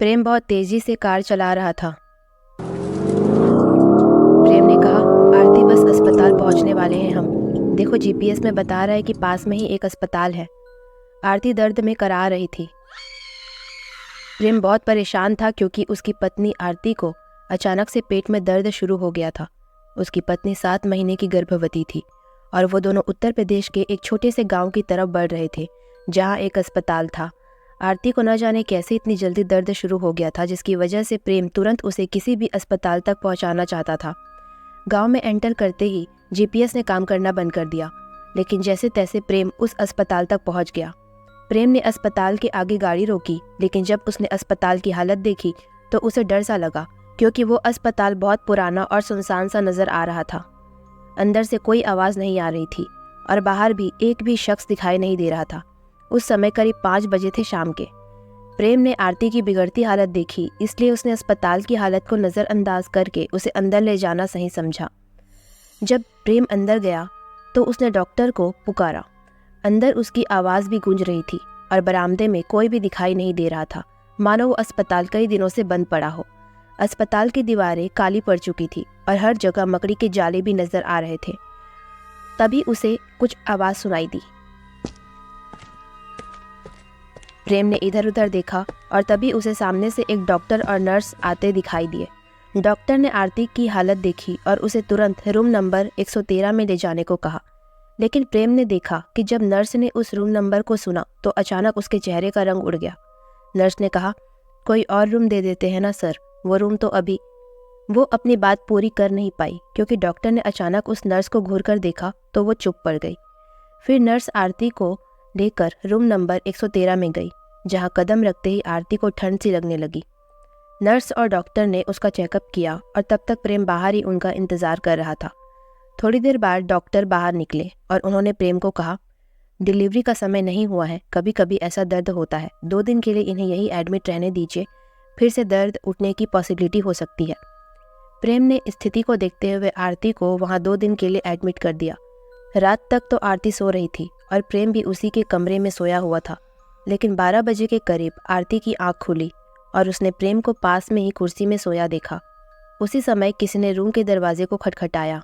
प्रेम बहुत तेजी से कार चला रहा था। प्रेम ने कहा, आरती बस अस्पताल पहुंचने वाले हैं हम। देखो जीपीएस में बता रहा है कि पास में ही एक अस्पताल है। आरती दर्द में करा रही थी। प्रेम बहुत परेशान था क्योंकि उसकी पत्नी आरती को अचानक से पेट में दर्द शुरू हो गया था। उसकी पत्नी 7 महीने की गर्भवती थी और वो दोनों उत्तर प्रदेश के एक छोटे से गांव की तरफ बढ़ रहे थे जहां एक अस्पताल था। आरती को न जाने कैसे इतनी जल्दी दर्द शुरू हो गया था, जिसकी वजह से प्रेम तुरंत उसे किसी भी अस्पताल तक पहुंचाना चाहता था। गांव में एंटर करते ही जीपीएस ने काम करना बंद कर दिया, लेकिन जैसे तैसे प्रेम उस अस्पताल तक पहुंच गया। प्रेम ने अस्पताल के आगे गाड़ी रोकी, लेकिन जब उसने अस्पताल की हालत देखी तो उसे डर सा लगा, क्योंकि वो अस्पताल बहुत पुराना और सुनसान सा नजर आ रहा था। अंदर से कोई आवाज़ नहीं आ रही थी और बाहर भी एक भी शख्स दिखाई नहीं दे रहा था। उस समय करीब 5 बजे थे शाम के। प्रेम ने आरती की बिगड़ती हालत देखी, इसलिए उसने अस्पताल की हालत को नज़रअंदाज करके उसे अंदर ले जाना सही समझा। जब प्रेम अंदर गया तो उसने डॉक्टर को पुकारा। अंदर उसकी आवाज़ भी गूंज रही थी और बरामदे में कोई भी दिखाई नहीं दे रहा था, मानो वो अस्पताल कई दिनों से बंद पड़ा हो। अस्पताल की दीवारें काली पड़ चुकी थी और हर जगह मकड़ी के जाले भी नजर आ रहे थे। तभी उसे कुछ आवाज़ सुनाई दी। प्रेम ने इधर उधर देखा और तभी उसे सामने से एक डॉक्टर और नर्स आते दिखाई दिए। डॉक्टर ने आरती की हालत देखी और उसे तुरंत रूम नंबर 113 में ले जाने को कहा। लेकिन प्रेम ने देखा कि जब नर्स ने उस रूम नंबर को सुना तो अचानक उसके चेहरे का रंग उड़ गया। नर्स ने कहा, कोई और रूम दे देते हैं ना सर, वो रूम तो अभी। वो अपनी बात पूरी कर नहीं पाई क्योंकि डॉक्टर ने अचानक उस नर्स को घूर कर देखा तो वो चुप पड़ गई। फिर नर्स आरती को लेकर रूम नंबर 113 में गई, जहां कदम रखते ही आरती को ठंड सी लगने लगी। नर्स और डॉक्टर ने उसका चेकअप किया और तब तक प्रेम बाहर ही उनका इंतजार कर रहा था। थोड़ी देर बाद डॉक्टर बाहर निकले और उन्होंने प्रेम को कहा, डिलीवरी का समय नहीं हुआ है, कभी कभी ऐसा दर्द होता है, 2 दिन के लिए इन्हें यही एडमिट रहने दीजिए, फिर से दर्द उठने की पॉसिबिलिटी हो सकती है। प्रेम ने स्थिति को देखते हुए आरती को वहां 2 दिन के लिए एडमिट कर दिया। रात तक तो आरती सो रही थी और प्रेम भी उसी के कमरे में सोया हुआ था, लेकिन 12 बजे के करीब आरती की आंख खुली और उसने प्रेम को पास में ही कुर्सी में सोया देखा। उसी समय किसी ने रूम के दरवाजे को खटखटाया।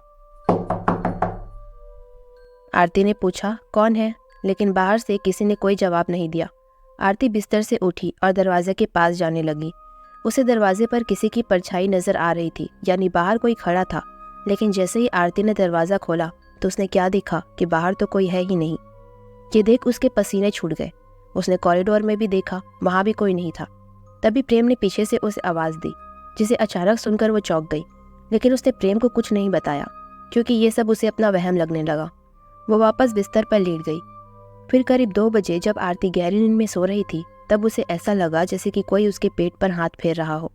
आरती ने पूछा, कौन है? लेकिन बाहर से किसी ने कोई जवाब नहीं दिया। आरती बिस्तर से उठी और दरवाजे के पास जाने लगी। उसे दरवाजे पर किसी की परछाई नजर आ रही थी, यानी बाहर कोई खड़ा था। लेकिन जैसे ही आरती ने दरवाज़ा खोला तो उसने क्या देखा कि बाहर तो कोई है ही नहीं। ये देख उसके पसीने छूट गए। उसने कॉरिडोर में भी देखा, वहां भी कोई नहीं था। तभी प्रेम ने पीछे से उसे आवाज़ दी, जिसे अचानक सुनकर वो चौंक गई। लेकिन उसने प्रेम को कुछ नहीं बताया क्योंकि ये सब उसे अपना वहम लगने लगा। वो वापस बिस्तर पर लेट गई। फिर करीब 2 बजे जब आरती गहरी नींद में सो रही थी तब उसे ऐसा लगा जैसे कि कोई उसके पेट पर हाथ फेर रहा हो।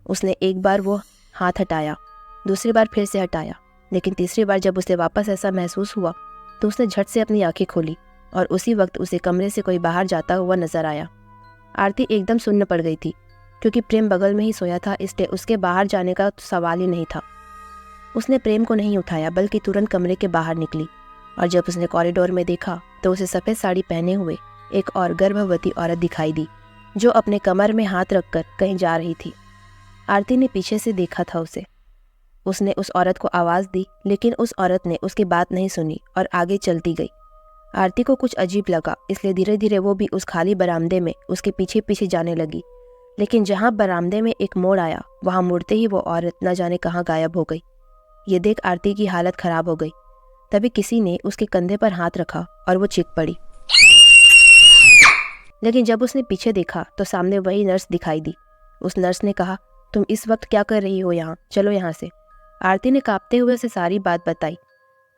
उसने एक बार वो हाथ हटाया, दूसरी बार फिर से हटाया, लेकिन तीसरी बार जब उसे वापस ऐसा महसूस हुआ तो उसने झट से अपनी आंखें खोली और उसी वक्त उसे कमरे से कोई बाहर जाता हुआ नजर आया। आरती एकदम सुन्न पड़ गई थी क्योंकि प्रेम बगल में ही सोया था, इसलिए उसके बाहर जाने का तो सवाल ही नहीं था। उसने प्रेम को नहीं उठाया बल्कि तुरंत कमरे के बाहर निकली और जब उसने कॉरिडोर में देखा तो उसे सफ़ेद साड़ी पहने हुए एक और गर्भवती औरत दिखाई दी, जो अपने कमर में हाथ रखकर कहीं जा रही थी। आरती ने पीछे से देखा था उसे। उसने उस औरत को आवाज़ दी, लेकिन उस औरत ने उसकी बात नहीं सुनी और आगे चलती गई। आरती को कुछ अजीब लगा, इसलिए धीरे धीरे वो भी उस खाली बरामदे में उसके पीछे पीछे जाने लगी। लेकिन जहाँ बरामदे में एक मोड़ आया, वहाँ मुड़ते ही वो औरत न जाने कहाँ गायब हो गई। ये देख आरती की हालत खराब हो गई। तभी किसी ने उसके कंधे पर हाथ रखा और वो चीख पड़ी। लेकिन जब उसने पीछे देखा तो सामने वही नर्स दिखाई दी। उस नर्स ने कहा, तुम इस वक्त क्या कर रही हो यहाँ? चलो यहाँ से। आरती ने कांपते हुए उसे सारी बात बताई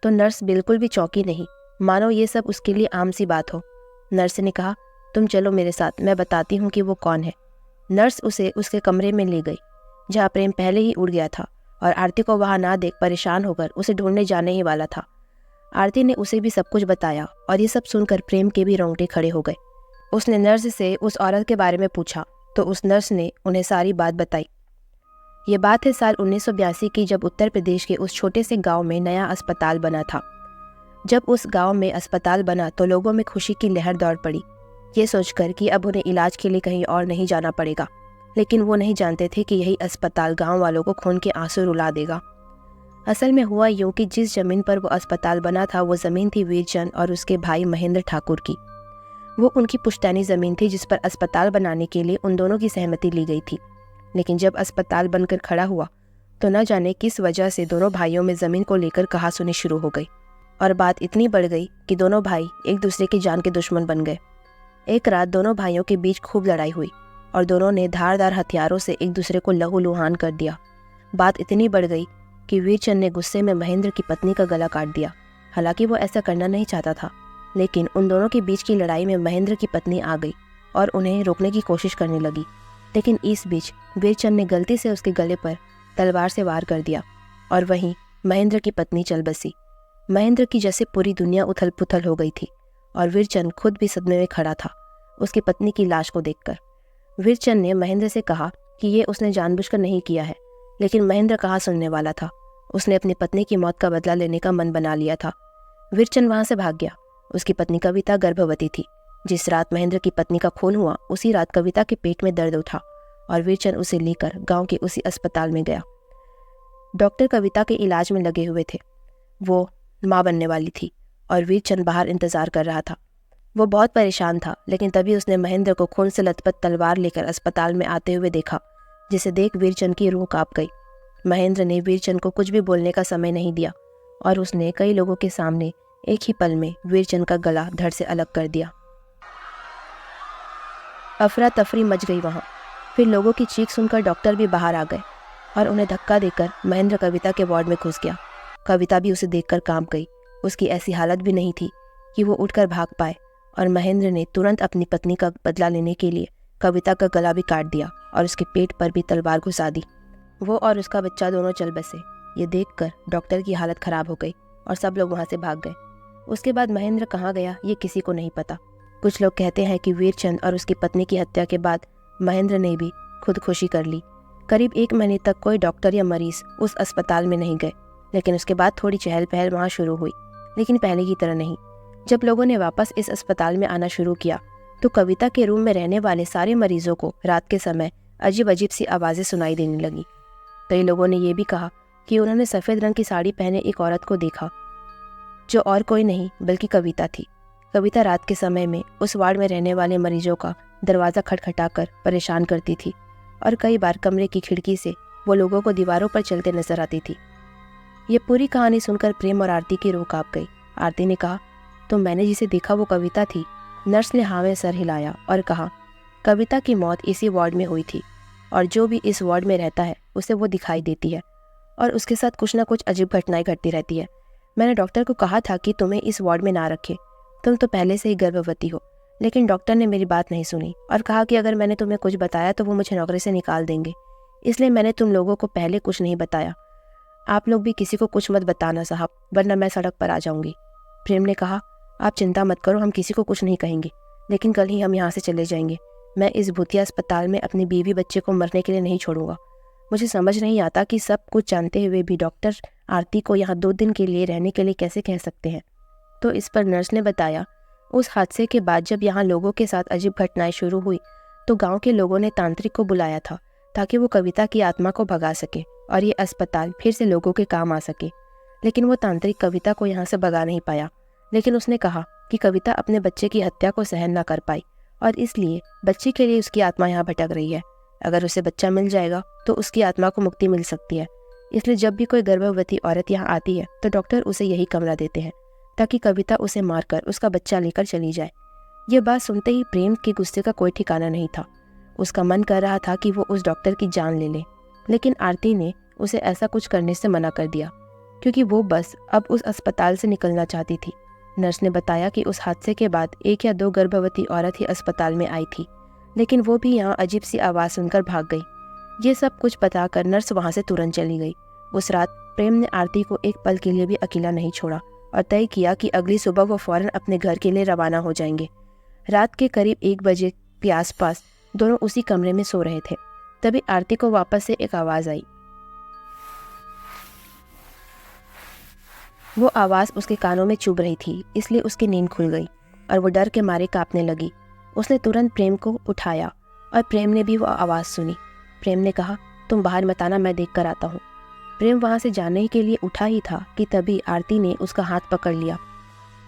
तो नर्स बिल्कुल भी चौंकी नहीं, मानो ये सब उसके लिए आम सी बात हो। नर्स ने कहा, तुम चलो मेरे साथ, मैं बताती हूँ कि वो कौन है। नर्स उसे उसके कमरे में ले गई जहाँ प्रेम पहले ही उड़ गया था और आरती को वहाँ ना देख परेशान होकर उसे ढूंढने जाने ही वाला था। आरती ने उसे भी सब कुछ बताया और ये सब सुनकर प्रेम के भी रोंगटे खड़े हो गए। उसने नर्स से उस औरत के बारे में पूछा तो उस नर्स ने उन्हें सारी बात बताई। ये बात है साल 1982 की, जब उत्तर प्रदेश के उस छोटे से गांव में नया अस्पताल बना था। जब उस गांव में अस्पताल बना तो लोगों में खुशी की लहर दौड़ पड़ी, ये सोचकर कि अब उन्हें इलाज के लिए कहीं और नहीं जाना पड़ेगा। लेकिन वो नहीं जानते थे कि यही अस्पताल गांव वालों को खून के आंसू रुला देगा। असल में हुआ यूं कि जिस जमीन पर वो अस्पताल बना था वो ज़मीन थी वीरचंद और उसके भाई महेंद्र ठाकुर की। वो उनकी पुश्तैनी ज़मीन थी जिस पर अस्पताल बनाने के लिए उन दोनों की सहमति ली गई थी। लेकिन जब अस्पताल बनकर खड़ा हुआ तो न जाने किस वजह से दोनों भाइयों में ज़मीन को लेकर कहासुनी शुरू हो गई और बात इतनी बढ़ गई कि दोनों भाई एक दूसरे की जान के दुश्मन बन गए। एक रात दोनों भाइयों के बीच खूब लड़ाई हुई और दोनों ने धारदार हथियारों से एक दूसरे को लहूलुहान कर दिया। बात इतनी बढ़ गई कि वीरचंद ने गुस्से में महेंद्र की पत्नी का गला काट दिया। हालांकि वो ऐसा करना नहीं चाहता था, लेकिन उन दोनों के बीच की लड़ाई में महेंद्र की पत्नी आ गई और उन्हें रोकने की कोशिश करने लगी। लेकिन इस बीच वीरचंद ने गलती से उसके गले पर तलवार से वार कर दिया और वहीं महेंद्र की पत्नी चल बसी। महेंद्र की जैसे पूरी दुनिया उथल पुथल हो गई थी और वीरचंद खुद भी सदमे में खड़ा था उसकी पत्नी की लाश को देखकर। वीरचंद ने महेंद्र से कहा कि ये उसने जानबूझकर नहीं किया है, लेकिन महेंद्र कहाँ सुनने वाला था। उसने अपनी पत्नी की मौत का बदला लेने का मन बना लिया था। वीरचंद वहां से भाग गया। उसकी पत्नी कविता गर्भवती थी। जिस रात महेंद्र की पत्नी का खून हुआ उसी रात कविता के पेट में दर्द उठा और वीरचंद उसे लेकर गांव के उसी अस्पताल में गया। डॉक्टर कविता के इलाज में लगे हुए थे। वो माँ बनने वाली थी और वीरचंद बाहर इंतजार कर रहा था। वो बहुत परेशान था, लेकिन तभी उसने महेंद्र को खून से लथपथ तलवार लेकर अस्पताल में आते हुए देखा, जिसे देख वीरचंद की रूह कांप गई। महेंद्र ने वीरचंद को कुछ भी बोलने का समय नहीं दिया और उसने कई लोगों के सामने एक ही पल में वीरचंद का गला धड़ से अलग कर दिया। अफरा तफरी मच गई वहाँ। फिर लोगों की चीख सुनकर डॉक्टर भी बाहर आ गए और उन्हें धक्का देकर महेंद्र कविता के वार्ड में घुस गया। कविता भी उसे देखकर कांप गई। उसकी ऐसी हालत भी नहीं थी कि वो उठकर भाग पाए और महेंद्र ने तुरंत अपनी पत्नी का बदला लेने के लिए कविता का गला भी काट दिया और उसके पेट पर भी तलवार घुसा दी। वो और उसका बच्चा दोनों चल बसे। ये देखकर डॉक्टर की हालत खराब हो गई और सब लोग वहाँ से भाग गए। उसके बाद महेंद्र कहाँ गया ये किसी को नहीं पता। कुछ लोग कहते हैं कि वीरचंद और उसकी पत्नी की हत्या के बाद महेंद्र ने भी खुदकुशी कर ली। करीब 1 महीने तक कोई डॉक्टर या मरीज उस अस्पताल में नहीं गए, लेकिन उसके बाद थोड़ी चहल पहल वहाँ शुरू हुई, लेकिन पहले की तरह नहीं। जब लोगों ने वापस इस अस्पताल में आना शुरू किया तो कविता के रूम में रहने वाले सारे मरीजों को रात के समय अजीब अजीब सी आवाज़ें सुनाई देने लगी। कई लोगों ने यह भी कहा कि उन्होंने सफ़ेद रंग की साड़ी पहने एक औरत को देखा, जो और कोई नहीं बल्कि कविता थी। कविता रात के समय में उस वार्ड में रहने वाले मरीजों का दरवाज़ा खटखटाकर परेशान करती थी और कई बार कमरे की खिड़की से वो लोगों को दीवारों पर चलते नजर आती थी। ये पूरी कहानी सुनकर प्रेम और आरती की रूह कांप गई। आरती ने कहा, तो मैंने जिसे देखा वो कविता थी। नर्स ने हाँ में सर हिलाया और कहा, कविता की मौत इसी वार्ड में हुई थी और जो भी इस वार्ड में रहता है उसे वो दिखाई देती है और उसके साथ कुछ ना कुछ अजीब घटनाएं घटती रहती है। मैंने डॉक्टर को कहा था कि तुम्हें इस वार्ड में ना रखे, तुम तो पहले से ही गर्भवती हो, लेकिन डॉक्टर ने मेरी बात नहीं सुनी और कहा कि अगर मैंने तुम्हें कुछ बताया तो वो मुझे नौकरी से निकाल देंगे, इसलिए मैंने तुम लोगों को पहले कुछ नहीं बताया। आप लोग भी किसी को कुछ मत बताना साहब, वरना मैं सड़क पर आ जाऊंगी। प्रेम ने कहा, आप चिंता मत करो, हम किसी को कुछ नहीं कहेंगे, लेकिन कल ही हम यहाँ से चले जाएंगे। मैं इस भूतिया अस्पताल में अपनी बीवी बच्चे को मरने के लिए नहीं छोड़ूंगा। मुझे समझ नहीं आता कि सब कुछ जानते हुए भी डॉक्टर आरती को यहाँ 2 दिन के लिए रहने के लिए कैसे कह सकते हैं। तो इस पर नर्स ने बताया, उस हादसे के बाद जब यहाँ लोगों के साथ अजीब घटनाएं शुरू हुई तो गांव के लोगों ने तांत्रिक को बुलाया था ताकि वो कविता की आत्मा को भगा सके और ये अस्पताल फिर से लोगों के काम आ सके। लेकिन वो तांत्रिक कविता को यहाँ से भगा नहीं पाया, लेकिन उसने कहा कि कविता अपने बच्चे की हत्या को सहन ना कर पाई और इसलिए बच्चे के लिए उसकी आत्मा यहाँ भटक रही है। अगर उसे बच्चा मिल जाएगा तो उसकी आत्मा को मुक्ति मिल सकती है। इसलिए जब भी कोई गर्भवती औरत यहाँ आती है तो डॉक्टर उसे यही कमरा देते हैं ताकि कविता उसे मारकर उसका बच्चा लेकर चली जाए। ये बात सुनते ही प्रेम के गुस्से का कोई ठिकाना नहीं था। उसका मन कर रहा था कि वो उस डॉक्टर की जान ले ले, लेकिन आरती ने उसे ऐसा कुछ करने से मना कर दिया क्योंकि वो बस अब उस अस्पताल से निकलना चाहती थी। नर्स ने बताया कि उस हादसे के बाद 1 या 2 गर्भवती औरत ही अस्पताल में आई थी, लेकिन वो भी यहाँ अजीब सी आवाज़ सुनकर भाग गई। ये सब कुछ बताकर नर्स वहाँ से तुरंत चली गई। उस रात प्रेम ने आरती को एक पल के लिए भी अकेला नहीं छोड़ा और तय किया कि अगली सुबह वो फौरन अपने घर के लिए रवाना हो जाएंगे। रात के करीब 1 बजे के आसपास दोनों उसी कमरे में सो रहे थे। तभी आरती को वापस से एक आवाज़ आई। वो आवाज़ उसके कानों में चुभ रही थी, इसलिए उसकी नींद खुल गई और वो डर के मारे कांपने लगी। उसने तुरंत प्रेम को उठाया और प्रेम ने भी वो आवाज़ सुनी। प्रेम ने कहा, तुम बाहर मत आना, मैं देख कर आता हूँ। प्रेम वहाँ से जाने के लिए उठा ही था कि तभी आरती ने उसका हाथ पकड़ लिया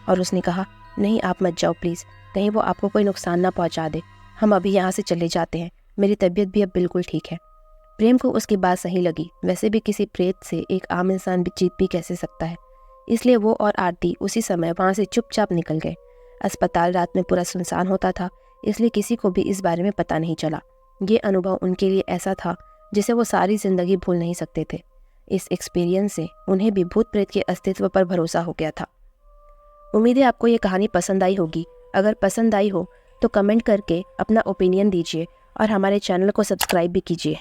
और उसने कहा, नहीं आप मत जाओ प्लीज़, कहीं वो आपको कोई नुकसान ना पहुँचा दे। हम अभी यहाँ से चले जाते हैं, मेरी तबीयत भी अब बिल्कुल ठीक है। प्रेम को उसकी बात सही लगी। वैसे भी किसी प्रेत से एक आम इंसान भी जीत भी कैसे सकता है। इसलिए वो और आरती उसी समय वहाँ से चुपचाप निकल गए। अस्पताल रात में पूरा सुनसान होता था, इसलिए किसी को भी इस बारे में पता नहीं चला। ये अनुभव उनके लिए ऐसा था जिसे वो सारी ज़िंदगी भूल नहीं सकते थे। इस एक्सपीरियंस से उन्हें भी भूत प्रेत के अस्तित्व पर भरोसा हो गया था। उम्मीद है आपको ये कहानी पसंद आई होगी। अगर पसंद आई हो तो कमेंट करके अपना ओपिनियन दीजिए और हमारे चैनल को सब्सक्राइब भी कीजिए।